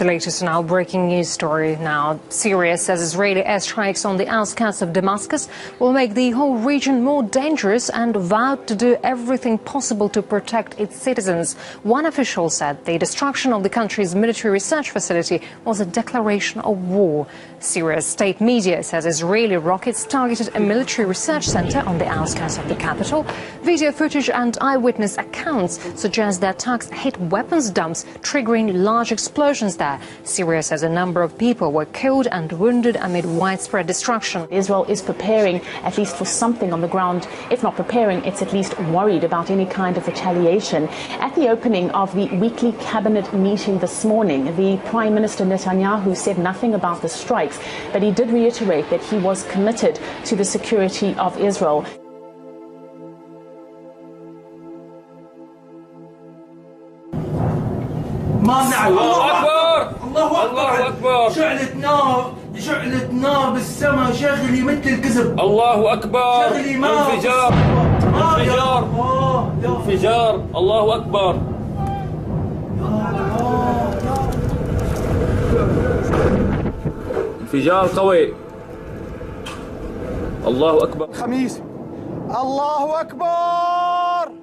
The latest now breaking news story now. Syria says Israeli airstrikes on the outskirts of Damascus will make the whole region more dangerous and vowed to do everything possible to protect its citizens. One official said the destruction of the country's military research facility was a declaration of war. Syria's state media says Israeli rockets targeted a military research center on the outskirts of the capital. Video footage and eyewitness accounts suggest the attacks hit weapons dumps, triggering large explosions there. Syria says a number of people were killed and wounded amid widespread destruction. Israel is preparing at least for something on the ground. If not preparing, it's at least worried about any kind of retaliation. At the opening of the weekly cabinet meeting this morning, the Prime Minister Netanyahu said nothing about the strikes, but he did reiterate that he was committed to the security of Israel. الله أكبر الله أكبر شعلة نار بالسماء شغلي مثل الكذب الله أكبر انفجار انفجار الله أكبر انفجار قوي الله أكبر خميس الله أكبر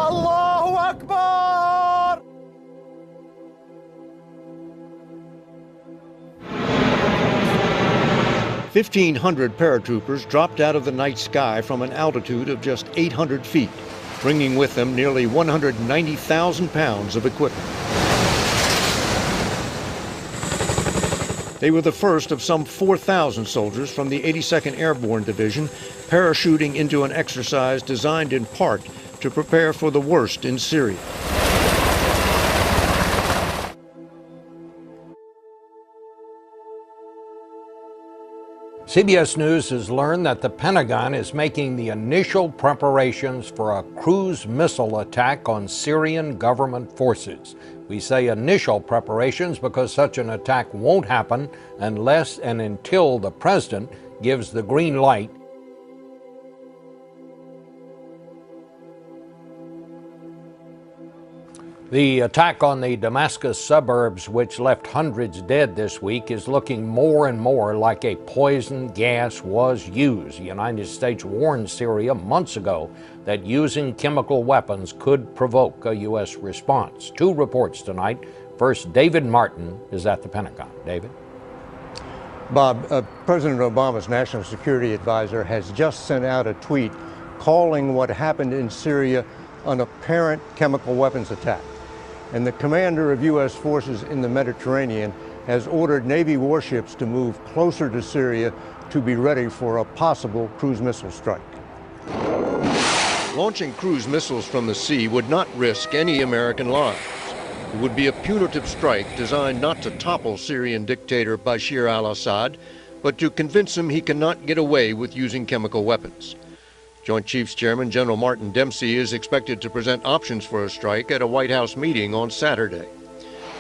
الله أكبر 1,500 paratroopers dropped out of the night sky from an altitude of just 800 feet, bringing with them nearly 190,000 pounds of equipment. They were the first of some 4,000 soldiers from the 82nd Airborne Division parachuting into an exercise designed in part to prepare for the worst in Syria. CBS News has learned that the Pentagon is making the initial preparations for a cruise missile attack on Syrian government forces. We say initial preparations because such an attack won't happen unless and until the president gives the green light. The attack on the Damascus suburbs, which left hundreds dead this week, is looking more and more like a poison gas was used. The United States warned Syria months ago that using chemical weapons could provoke a U.S. response. Two reports tonight. First, David Martin is at the Pentagon. David? Bob, President Obama's national security advisor has just sent out a tweet calling what happened in Syria an apparent chemical weapons attack. And the commander of U.S. forces in the Mediterranean has ordered Navy warships to move closer to Syria to be ready for a possible cruise missile strike. Launching cruise missiles from the sea would not risk any American lives. It would be a punitive strike designed not to topple Syrian dictator Bashar al-Assad, but to convince him he cannot get away with using chemical weapons. Joint Chiefs Chairman General Martin Dempsey is expected to present options for a strike at a White House meeting on Saturday.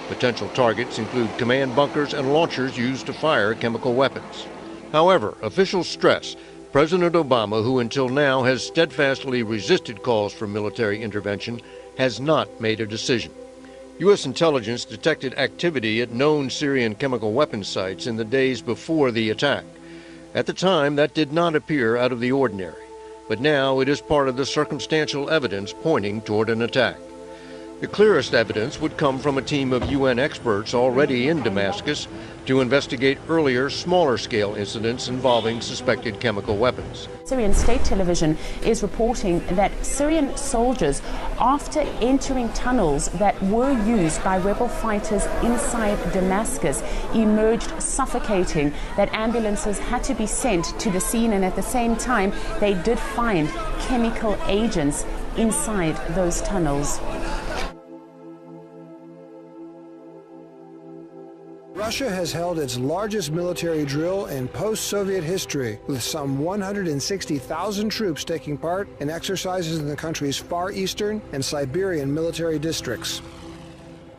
Potential targets include command bunkers and launchers used to fire chemical weapons. However, officials stress President Obama, who until now has steadfastly resisted calls for military intervention, has not made a decision. U.S. intelligence detected activity at known Syrian chemical weapons sites in the days before the attack. At the time, that did not appear out of the ordinary. But now it is part of the circumstantial evidence pointing toward an attack. The clearest evidence would come from a team of UN experts already in Damascus to investigate earlier, smaller-scale incidents involving suspected chemical weapons. Syrian state television is reporting that Syrian soldiers, after entering tunnels that were used by rebel fighters inside Damascus, emerged suffocating, that ambulances had to be sent to the scene, and at the same time they did find chemical agents inside those tunnels. Russia has held its largest military drill in post-Soviet history, with some 160,000 troops taking part in exercises in the country's Far Eastern and Siberian military districts.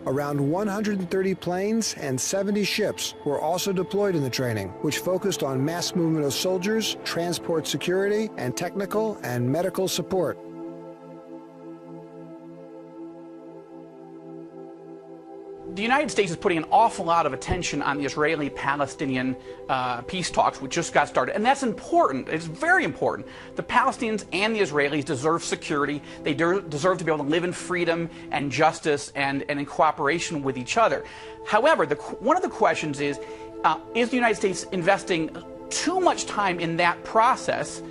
Around 130 planes and 70 ships were also deployed in the training, which focused on mass movement of soldiers, transport security, and technical and medical support. The United States is putting an awful lot of attention on the Israeli-Palestinian peace talks, which just got started. And that's important. It's very important. The Palestinians and the Israelis deserve security. They deserve to be able to live in freedom and justice and in cooperation with each other. However, one of the questions is the United States investing too much time in that process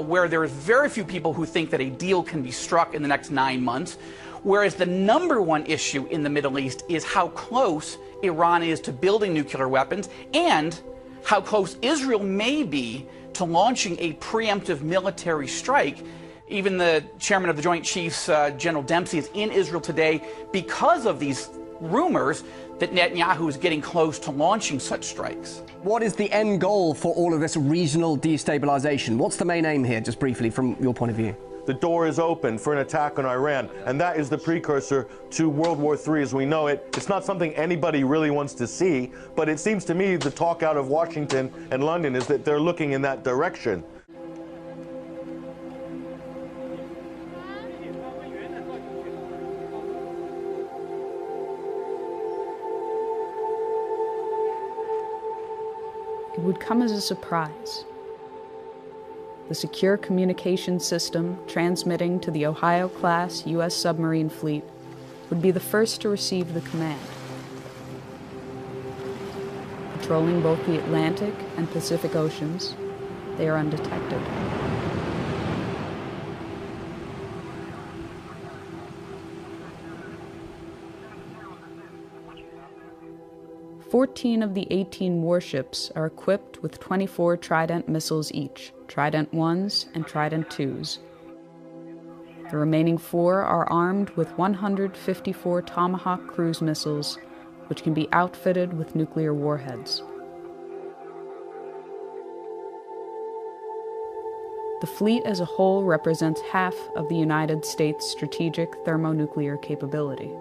where there is very few people who think that a deal can be struck in the next 9 months? Whereas the number one issue in the Middle East is how close Iran is to building nuclear weapons and how close Israel may be to launching a preemptive military strike. Even the chairman of the Joint Chiefs, General Dempsey, is in Israel today because of these rumors that Netanyahu is getting close to launching such strikes. What is the end goal for all of this regional destabilization? What's the main aim here, just briefly, from your point of view? The door is open for an attack on Iran, and that is the precursor to World War III as we know it. It's not something anybody really wants to see, but it seems to me the talk out of Washington and London is that they're looking in that direction. It would come as a surprise. The secure communication system transmitting to the Ohio-class U.S. submarine fleet would be the first to receive the command. Patrolling both the Atlantic and Pacific Oceans, they are undetected. "14 of the 18 warships are equipped with 24 Trident missiles each, Trident 1s and Trident 2s. The remaining 4 are armed with 154 Tomahawk cruise missiles, which can be outfitted with nuclear warheads. The fleet as a whole represents half of the United States' strategic thermonuclear capability.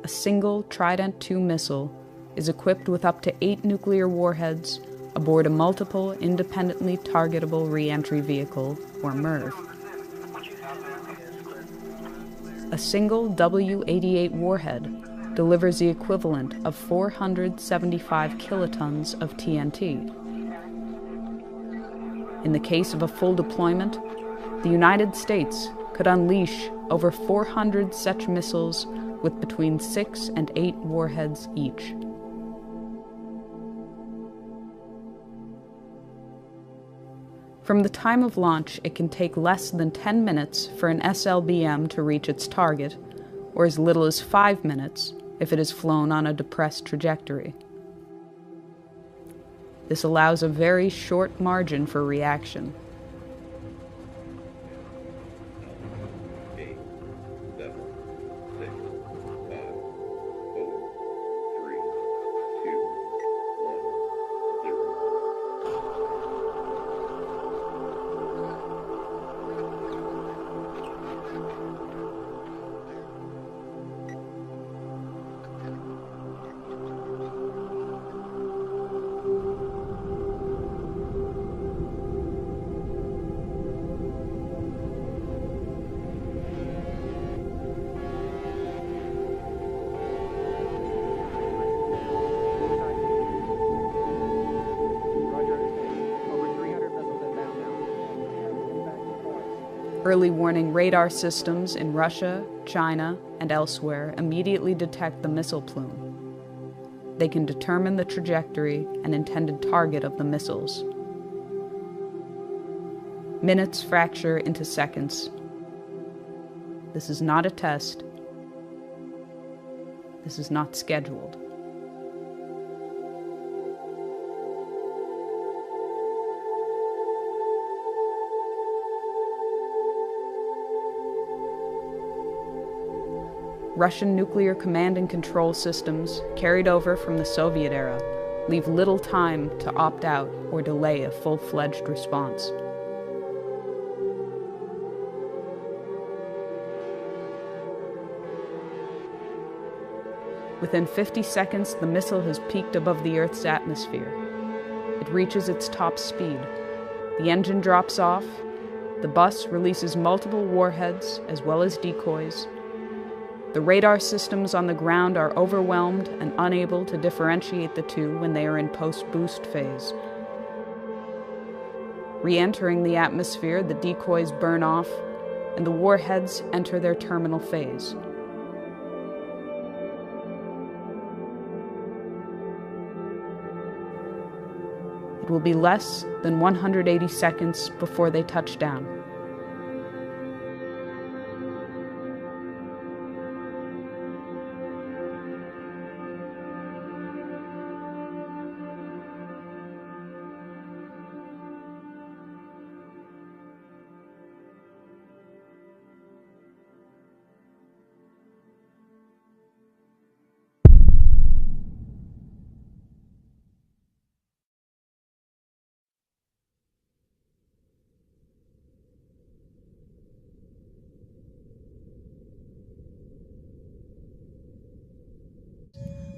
A single Trident II missile is equipped with up to 8 nuclear warheads aboard a multiple independently targetable reentry vehicle, or MIRV. A single W-88 warhead delivers the equivalent of 475 kilotons of TNT. In the case of a full deployment, the United States could unleash over 400 such missiles with between 6 and 8 warheads each. From the time of launch, it can take less than 10 minutes for an SLBM to reach its target, or as little as 5 minutes if it is flown on a depressed trajectory. This allows a very short margin for reaction. Early warning radar systems in Russia, China, and elsewhere immediately detect the missile plume. They can determine the trajectory and intended target of the missiles. Minutes fracture into seconds. This is not a test. This is not scheduled. Russian nuclear command and control systems, carried over from the Soviet era, leave little time to opt out or delay a full-fledged response. Within 50 seconds, the missile has peaked above the Earth's atmosphere. It reaches its top speed. The engine drops off. The bus releases multiple warheads as well as decoys. The radar systems on the ground are overwhelmed and unable to differentiate the two when they are in post-boost phase. Re-entering the atmosphere, the decoys burn off, and the warheads enter their terminal phase. It will be less than 180 seconds before they touch down.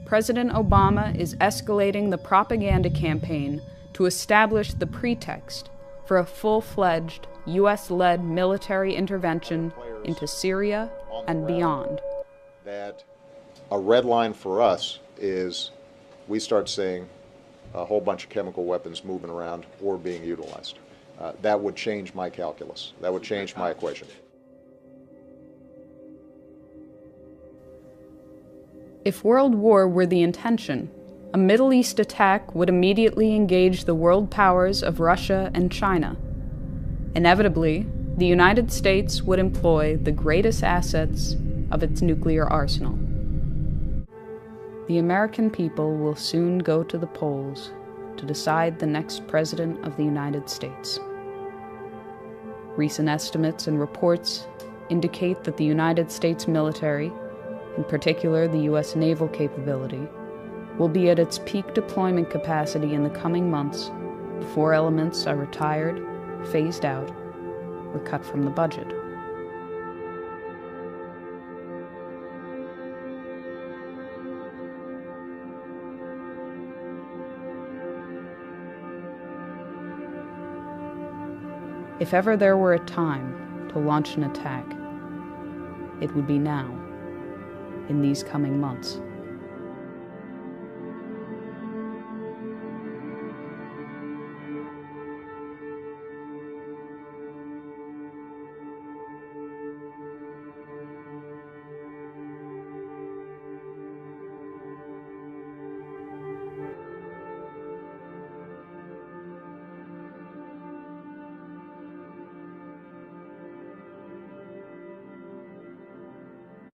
President Obama is escalating the propaganda campaign to establish the pretext for a full-fledged U.S.-led military intervention into Syria and beyond. That a red line for us is we start seeing a whole bunch of chemical weapons moving around or being utilized. That would change my calculus. That would change my equation. If world war were the intention, a Middle East attack would immediately engage the world powers of Russia and China. Inevitably, the United States would employ the greatest assets of its nuclear arsenal. The American people will soon go to the polls to decide the next President of the United States. Recent estimates and reports indicate that the United States military, in particular the U.S. naval capability, will be at its peak deployment capacity in the coming months before elements are retired, phased out, or cut from the budget. If ever there were a time to launch an attack, it would be now, in these coming months.